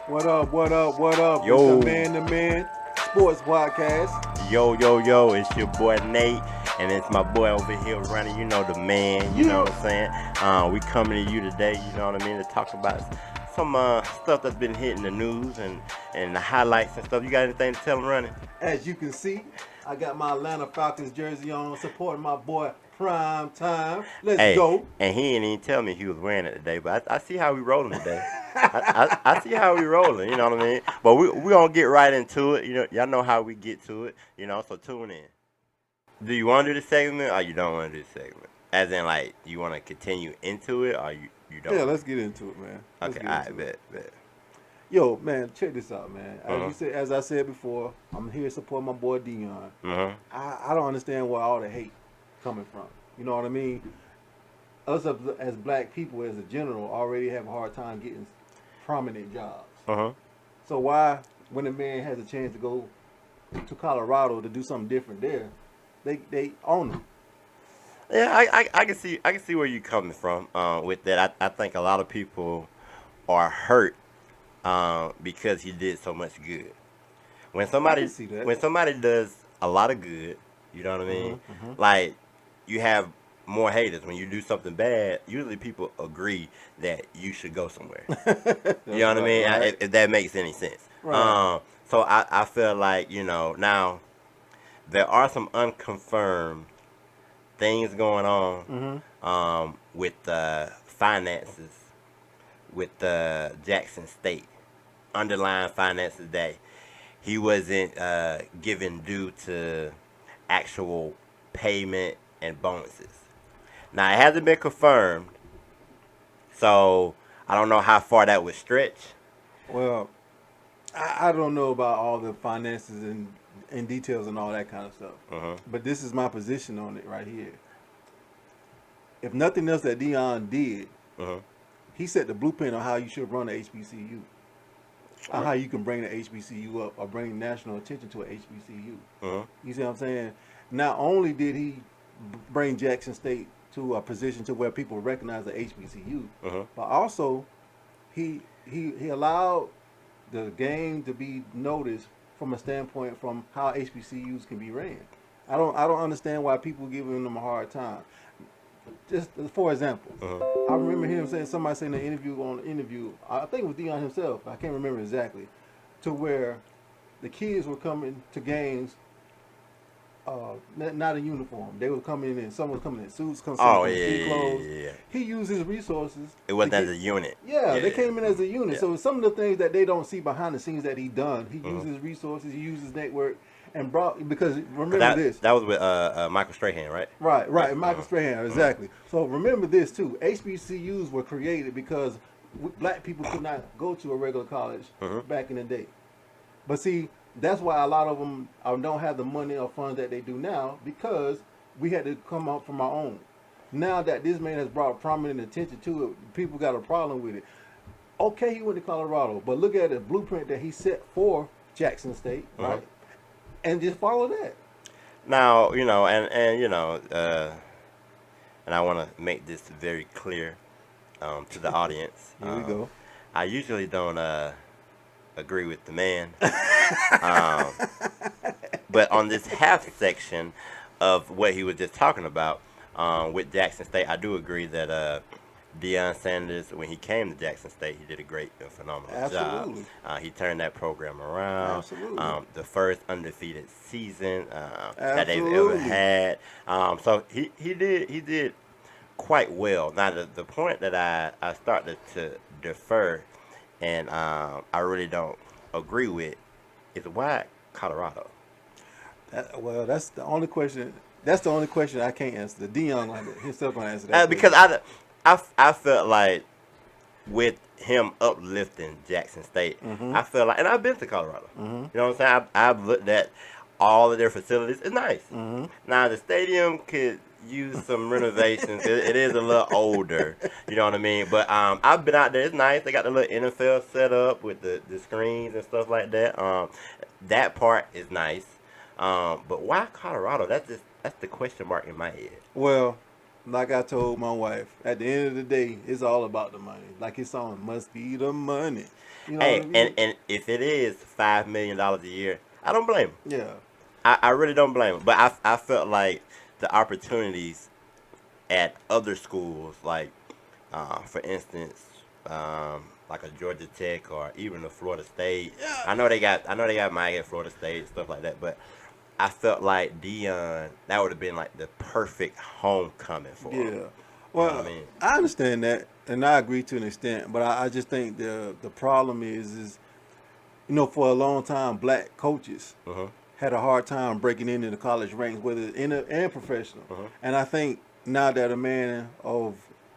What up, what up, what up? It's the Yo, Man to Man Sports Podcast. yo, it's your boy Nate, and it's my boy over here running, the man, you know Yeah. what I'm saying? We coming to you today, you know what I mean, to talk about some stuff that's been hitting the news and the highlights and stuff. You got anything to tell them running? As you can see, I got my Atlanta Falcons jersey on, supporting my boy Prime Time. Let's Hey, go. and he ain't even tell me he was wearing it today, but I see how we rolling today. I see how we rolling, you know what I mean? But we gonna get right into it, y'all know how we get to it, so tune in. Do you want to do the segment or you don't want to do the segment? As in, like, you want to continue into it or you don't Yeah, want let's get into it, man. to? Let's Okay, get all right, into it. bet. Yo, man, check this out, man. Uh-huh, As I said before, I'm here supporting my boy Deion. uh-huh. I don't understand where all the hate coming from. You know what I mean? Us as black people, as a general, already have a hard time getting prominent jobs. Uh-huh. So why, when a man has a chance to go to Colorado to do something different there, they own him. Yeah, I can see where you're coming from with that. I think a lot of people are hurt because he did so much good. When I can somebody see that. when somebody does a lot of good, you know what I mean? Mm-hmm. Like, you have more haters. When you do something bad, usually people agree that you should go somewhere. You That's know what I right, mean? right, If that makes any sense. right. So I feel like, now there are some unconfirmed things going on Mm-hmm. with the finances with the Jackson State. Underlying finances that he wasn't given due to actual payment and bonuses. Now, it hasn't been confirmed, so I don't know how far that would stretch. Well, I don't know about all the finances and details and all that kind of stuff, Uh-huh. but this is my position on it right here. If nothing else that Dion did, Uh-huh. he set the blueprint on how you should run the HBCU, on Right. how you can bring the HBCU up or bring national attention to a HBCU. Uh-huh. You see what I'm saying? Not only did he bring Jackson State to a position to where people recognize the HBCU, Uh-huh. but also he allowed the game to be noticed from a standpoint from how HBCUs can be ran. I don't understand why people giving them a hard time. Just for example, Uh-huh. I remember him saying somebody saying in the interview. I think it was Deion himself. I can't remember exactly, to where the kids were coming to games not in uniform. They were coming in. Some was coming in suits. Some Oh, coming yeah, in street yeah, yeah, clothes. yeah, yeah. He used his resources It to wasn't as get. a unit. Yeah, Yeah, they yeah. came in as a unit. Yeah. So some of the things that they don't see behind the scenes that he done, he Uh-huh. used his resources. He used his network and brought because Cause remember that this. that was with Michael Strahan, right? Right, Yeah. right. Michael Strahan, Uh-huh. exactly. So remember this too. HBCUs were created because black people could not go to a regular college Uh-huh. back in the day. But see, that's why a lot of them don't have the money or funds that they do now because we had to come up from our own. Now that this man has brought prominent attention to it, people got a problem with it. Okay, he went to Colorado, but look at the blueprint that he set for Jackson State, Uh-huh. right? And just follow that. Now, and I want to make this very clear to the audience. Here we go. I usually don't agree with the man, um, but on this half section of what he was just talking about with Jackson State, I do agree that Deion Sanders, when he came to Jackson State, he did a great and phenomenal job. Absolutely. He turned that program around. Absolutely. The first undefeated season that they've ever Absolutely. had. So he did quite well. Now the point that I started to defer and I really don't agree with is why Colorado. Well, that's the only question. That's the only question I can't answer. The Dion himself gonna answer that Because question. I felt like with him uplifting Jackson State, Mm-hmm. I felt like, and I've been to Colorado. Mm-hmm. You know what I'm saying? I've looked at all of their facilities. It's nice. Mm-hmm. Now the stadium could use some renovations. It is a little older. You know what I mean? But I've been out there. It's nice. They got the little NFL set up with the screens and stuff like that. That part is nice. But why Colorado? That's the question mark in my head. Well, like I told my wife, at the end of the day, it's all about the money. Like his song, "Must Be the Money." You know what I Hey, mean? and if it is $5 million a year, I don't blame him. Yeah, I really don't blame him. But I felt like the opportunities at other schools, like for instance, like a Georgia Tech or even a Florida State. yeah, I know they got Mike at Florida State, stuff like that. But I felt like Dion, that would have been like the perfect homecoming for him. yeah. You know what I Well, mean? I understand that, and I agree to an extent. But I just think the problem is for a long time, black coaches Uh-huh. had a hard time breaking into the college ranks, whether and professional. Uh-huh. And I think now that a man of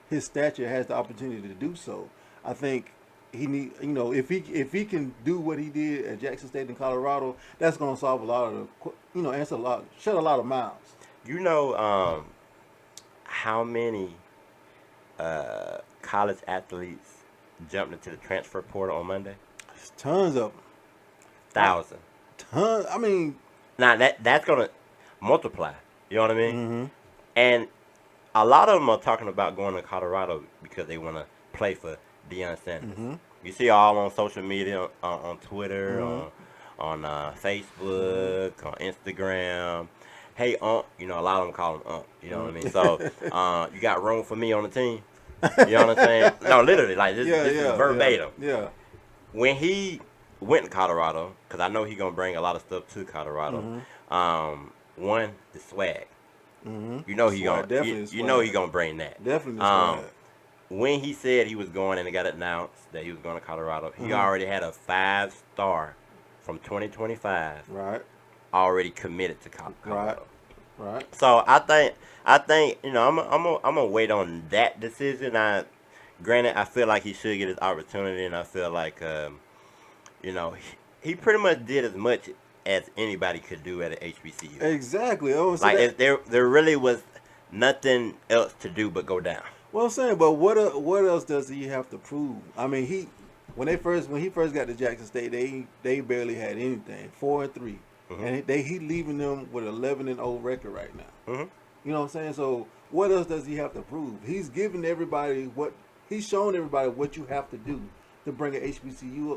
his stature has the opportunity to do so, I think he need if he can do what he did at Jackson State in Colorado, that's going to solve a lot of answer a lot, shut a lot of mouths. You know how many college athletes jumped into the transfer portal on Monday? There's tons of them. I, Thousand. tons. I mean, Now that's gonna multiply. You know what I mean? mm-hmm, And a lot of them are talking about going to Colorado because they want to play for Deion Sanders. mm-hmm, You see all on social media, on Twitter, mm-hmm, on mm-hmm. Facebook, on Instagram. Hey, a lot of them call him You know what I mean? So, you got room for me on the team. You know what I'm saying? No, literally, like this, Yeah, this is yeah, yeah, verbatim. yeah. When he went to Colorado, because I know he gonna bring a lot of stuff to Colorado. Mm-hmm, One, the swag. mm-hmm. You know he Swag, gonna definitely the you know he swag. gonna bring that. Definitely the Um, swag. when he said he was going and it got announced that he was going to Colorado, he Mm-hmm. already had a 5-star from 2025 Right, already committed to right, Colorado. right. So I think I'm gonna wait on that decision. Granted, I feel like he should get his opportunity, and I feel like he pretty much did as much as anybody could do at an HBCU. Exactly. Oh, so Like that. there really was nothing else to do but go down. Well, I'm saying, but what else does he have to prove? I mean, when he first got to Jackson State, they barely had anything, 4-3, Hmm. and he leaving them with 11-0 record right now. Hmm. You know what I'm saying? So what else does he have to prove? He's shown everybody what you have to do to bring an HBCU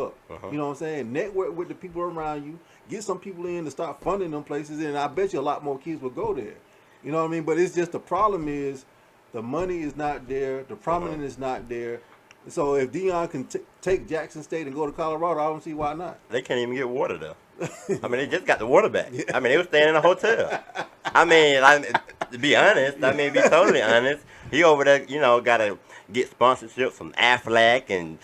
up. Uh-huh. You know what I'm saying? Network with the people around you. Get some people in to start funding them places, and I bet you a lot more kids will go there. You know what I mean? But it's just the problem is the money is not there, the Uh-huh. prominence is not there. So if Dion can take Jackson State and go to Colorado, I don't see why not. They can't even get water there. I mean, they just got the water back. Yeah. I mean, they were staying in a hotel. I mean, to be honest, be totally honest, he over there, got to get sponsorship from Aflac and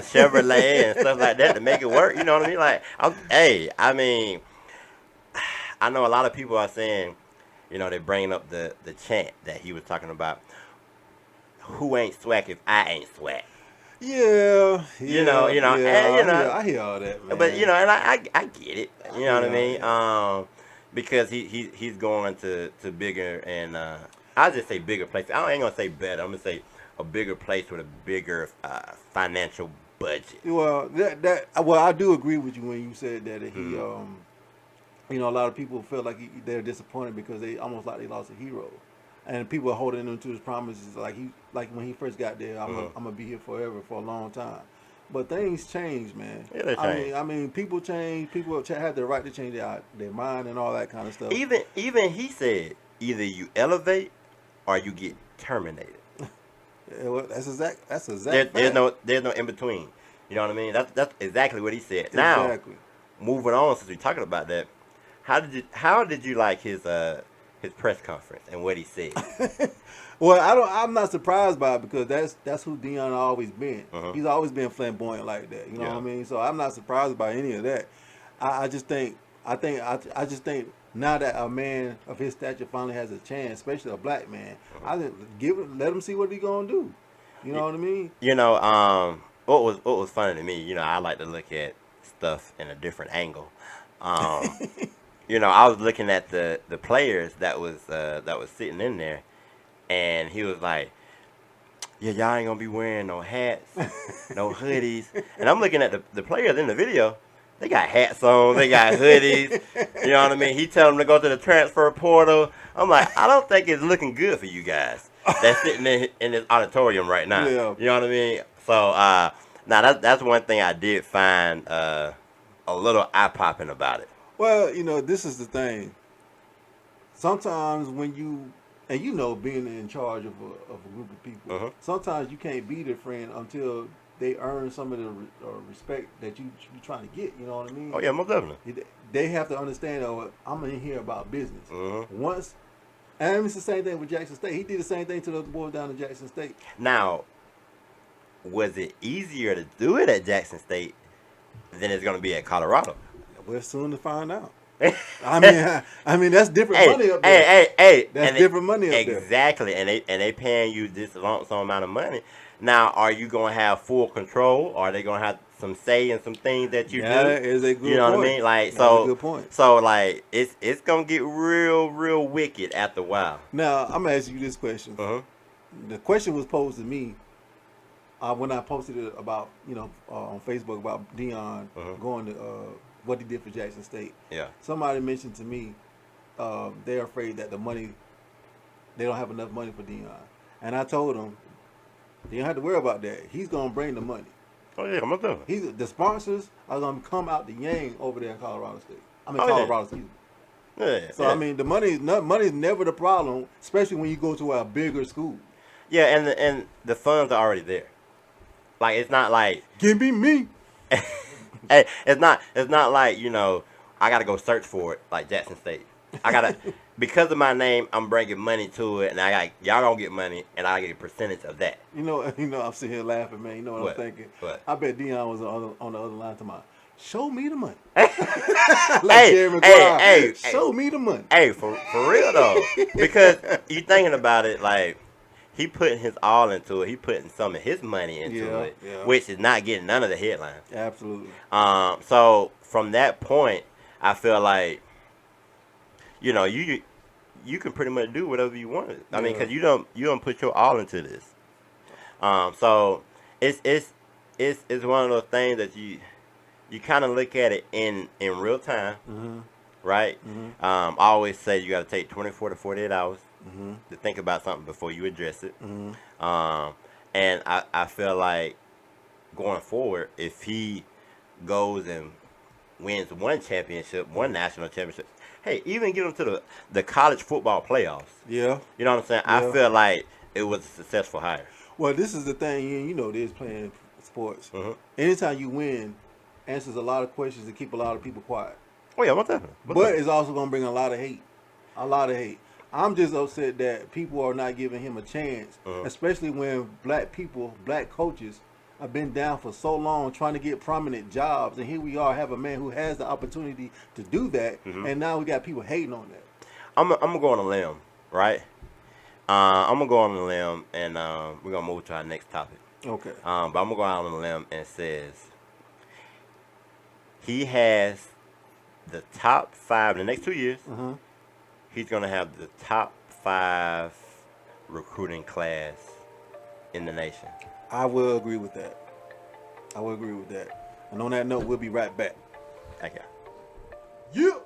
Chevrolet and stuff like that to make it work. You know what I mean? Like, hey, I mean, I know a lot of people are saying, they're bringing up the chant that he was talking about. Who ain't swag if I ain't swag? Yeah, You know, yeah. and, I hear all that, man. but and I get it. You know what I Yeah, mean? Because he's going to bigger and I'll just say bigger places. I ain't gonna say better. I'm gonna say a bigger place with a bigger financial budget. well, I do agree with you when you said that he, Mm-hmm. a lot of people feel like they're disappointed because they almost like they lost a hero, and people are holding him to his promises. Like when he first got there, I'm gonna be here forever for a long time. But things change, man. Yeah, they change. I mean, people change. People have the right to change their mind and all that kind of stuff. Even he said either you elevate or you get terminated. Yeah, well, that's exact. There's fact. no in between. You know what I mean? That's exactly what he said. Now, Exactly. moving on, since we're talking about that, how did you like his press conference and what he said? Well, I'm not surprised by it because that's who Deion always been. Uh-huh. He's always been flamboyant like that. You know Yeah. what I mean? So I'm not surprised by any of that. I just think now that a man of his stature finally has a chance, especially a black man, I just let him see what he gonna do. You know what I mean? What was funny to me, I like to look at stuff in a different angle. I was looking at the players that was sitting in there, and he was like, "Yeah, y'all ain't gonna be wearing no hats, no hoodies." And I'm looking at the players in the video. They got hats on. They got hoodies. You know what I mean? He tell them to go to the transfer portal. I'm like, I don't think it's looking good for you guys. That's sitting in this auditorium right now. Yeah. You know what I mean? So now that's one thing I did find a little eye popping about it. Well, this is the thing. Sometimes when you and being in charge of a group of people, Uh-huh. sometimes you can't be their friend until they earn some of the respect that you trying to get. You know what I mean? Oh yeah, most definitely. They have to understand. Oh, I'm in here about business. Uh-huh. Once, and it's the same thing with Jackson State. He did the same thing to the boys down in Jackson State. Now, was it easier to do it at Jackson State than it's going to be at Colorado? We're soon to find out. I mean that's different money up there. Hey. That's different money up there. Exactly, and they paying you this lump sum amount of money. Now, are you going to have full control? Or are they going to have some say in some things that you do? That is a good point. You know what I mean? Like, That's a good point. So like it's going to get real wicked after a while. Now, I'm going to ask you this question. Uh-huh. The question was posed to me when I posted it about, on Facebook about Deion going to what he did for Jackson State. Yeah. Somebody mentioned to me they're afraid that they don't have enough money for Deion. And I told them, you don't have to worry about that. He's going to bring the money. Oh, yeah, I'm doing it. The sponsors are going to come out the yang over there in Colorado State. Colorado, excuse me. Yeah. So, I mean, the money's never the problem, especially when you go to a bigger school. Yeah, and the funds are already there. Like, it's not like... Give me. Hey, it's not like, I got to go search for it like Jackson State. I got to... Because of my name, I'm bringing money to it, and y'all gonna get money, and I get a percentage of that. I'm sitting here laughing, man. You know what I'm thinking? What? I bet Deion was on the other line to my, show me the money. Hey, show me the money. Hey, for real though, because you thinking about it, like he putting his all into it. He putting some of his money into it, which is not getting none of the headlines. Absolutely. So from that point, I feel like, you can pretty much do whatever you want. I mean, because you don't put your all into this. So it's one of those things that you kind of look at it in real time, right? I always say you got to take 24 to 48 hours to think about something before you address it. And I feel like going forward, if he goes and wins one national championship, hey, even get them to the college football playoffs. Yeah. You know what I'm saying? Yeah. I feel like it was a successful hire. Well, this is the thing, this playing sports. Anytime you win, answers a lot of questions and keep a lot of people quiet. Oh, yeah, what's that? But it's also going to bring a lot of hate. I'm just upset that people are not giving him a chance, especially when black coaches have been down for so long trying to get prominent jobs, and here we are have a man who has the opportunity to do that, and now we got people hating on that. I'm gonna go on a limb, right? I'm gonna go on a limb, and we're gonna move to our next topic. Okay. But I'm gonna go out on a limb and says he has the top 5 in the next 2 years. He's gonna have the top 5 recruiting class in the nation. I will agree with that. And on that note, we'll be right back. Thank you. Yeah.